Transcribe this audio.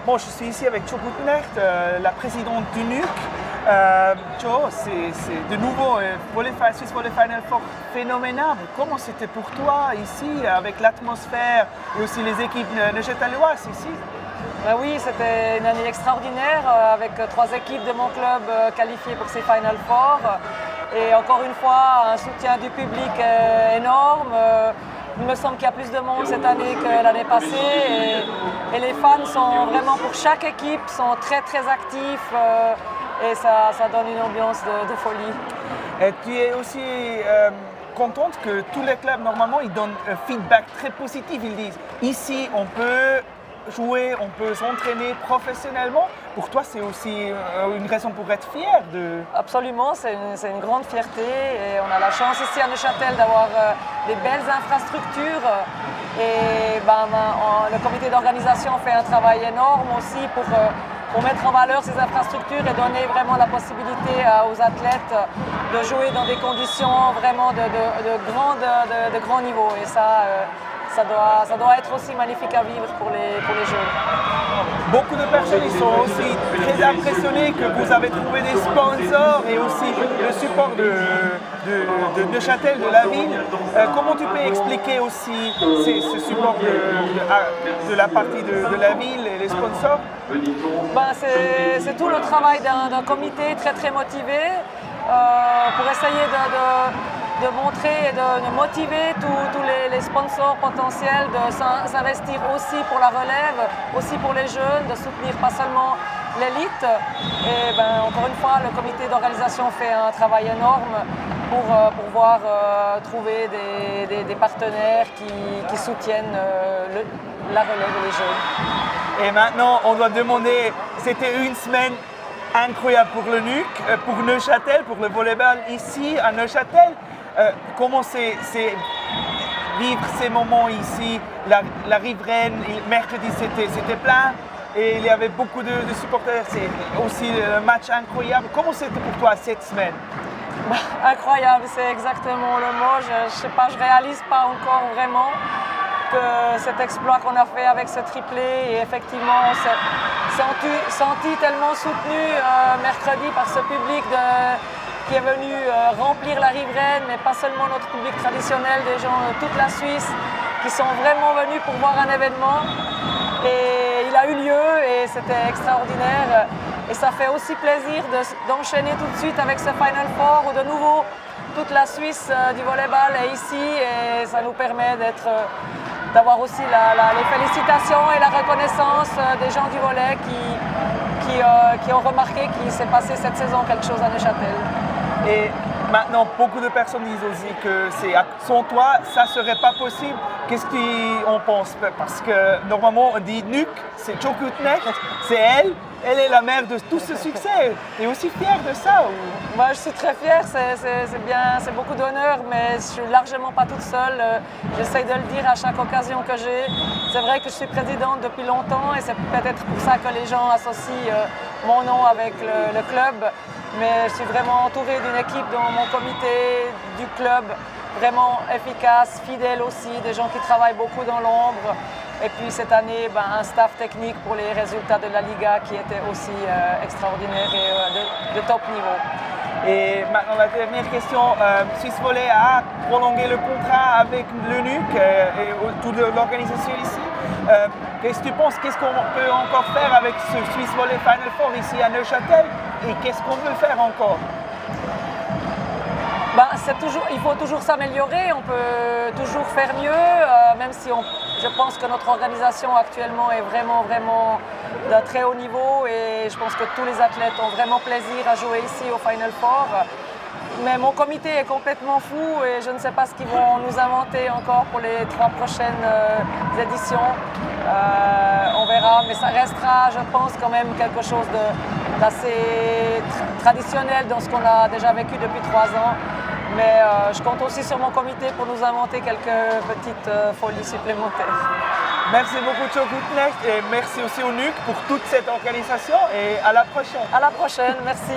Bon, je suis ici avec Jo Gutenecht, la présidente du NUC. Jo, c'est de nouveau Swiss Volley Final Four phénoménal. Comment c'était pour toi ici, avec l'atmosphère et aussi les équipes neuchâteloises ici? Ben oui, c'était une année extraordinaire avec 3 équipes de mon club qualifiées pour ces Final Four. Et encore une fois, un soutien du public énorme. Il me semble qu'il y a plus de monde cette année que l'année passée. Et les fans sont vraiment, pour chaque équipe, sont très très actifs. Et ça donne une ambiance de folie. Et tu es aussi contente que tous les clubs, normalement, ils donnent un feedback très positif. Ils disent, ici, on peut jouer, on peut s'entraîner professionnellement. Pour toi, c'est aussi une raison pour être fier de... Absolument, c'est une grande fierté et on a la chance ici à Neuchâtel d'avoir des belles infrastructures et le comité d'organisation fait un travail énorme aussi pour mettre en valeur ces infrastructures et donner vraiment la possibilité aux athlètes de jouer dans des conditions vraiment de grand niveau et ça doit être aussi magnifique à vivre pour les jeunes. Beaucoup de personnes ils sont aussi très impressionnées que vous avez trouvé des sponsors et aussi le support de Neuchâtel, de la ville. Comment tu peux expliquer aussi ce support de la partie de la ville et les sponsors? C'est tout le travail d'un comité très très motivé pour essayer de montrer et de motiver tous les sponsors potentiels de s'investir aussi pour la relève, aussi pour les jeunes, de soutenir pas seulement l'élite. Et encore une fois, le comité d'organisation fait un travail énorme pour pouvoir trouver des partenaires qui soutiennent la relève et les jeunes. Et maintenant, on doit demander, c'était une semaine incroyable pour le NUC, pour Neuchâtel, pour le volleyball ici à Neuchâtel. Comment c'est vivre ces moments ici, la riveraine, mercredi c'était plein et il y avait beaucoup de supporters, c'est aussi un match incroyable. Comment c'était pour toi cette semaine? Incroyable, c'est exactement le mot, je sais pas, je réalise pas encore vraiment que cet exploit qu'on a fait avec ce triplé et effectivement on s'est senti tellement soutenu mercredi par ce public qui est venu remplir la riveraine, mais pas seulement notre public traditionnel, des gens de toute la Suisse qui sont vraiment venus pour voir un événement. Et il a eu lieu et c'était extraordinaire. Et ça fait aussi plaisir d'enchaîner tout de suite avec ce Final Four où de nouveau toute la Suisse du volleyball est ici et ça nous permet d'avoir aussi les félicitations et la reconnaissance des gens du volley qui ont remarqué qu'il s'est passé cette saison quelque chose à Neuchâtel. Et maintenant, beaucoup de personnes disent aussi que sans toi, ça ne serait pas possible. Qu'est-ce qu'on pense? Parce que normalement, on dit NUC, c'est Jo Gutenecht, c'est elle. Elle est la mère de tout ce succès. Tu es aussi fière de ça? Moi, je suis très fière, c'est beaucoup d'honneur, mais je ne suis largement pas toute seule. J'essaie de le dire à chaque occasion que j'ai. C'est vrai que je suis présidente depuis longtemps et c'est peut-être pour ça que les gens associent mon nom avec le club. Mais je suis vraiment entourée d'une équipe dans mon comité du club, vraiment efficace, fidèle aussi, des gens qui travaillent beaucoup dans l'ombre. Et puis cette année, un staff technique pour les résultats de la Liga qui était aussi extraordinaire et de top niveau. Et maintenant la dernière question, Swiss Volley a prolongé le contrat avec le NUC et toute l'organisation ici. Qu'est-ce que tu penses? Qu'est-ce qu'on peut encore faire avec ce Swiss Volley Final Four ici à Neuchâtel? Et qu'est-ce qu'on veut faire encore? Il faut toujours s'améliorer, on peut toujours faire mieux, même si je pense que notre organisation actuellement est vraiment d'un très haut niveau et je pense que tous les athlètes ont vraiment plaisir à jouer ici au Final Four. Mais mon comité est complètement fou et je ne sais pas ce qu'ils vont nous inventer encore pour les 3 prochaines éditions. On verra, mais ça restera, je pense, quand même quelque chose d'assez traditionnel dans ce qu'on a déjà vécu depuis 3 ans. Mais je compte aussi sur mon comité pour nous inventer quelques petites folies supplémentaires. Merci beaucoup Jo Gutenecht et merci aussi au NUC pour toute cette organisation et à la prochaine. À la prochaine, merci.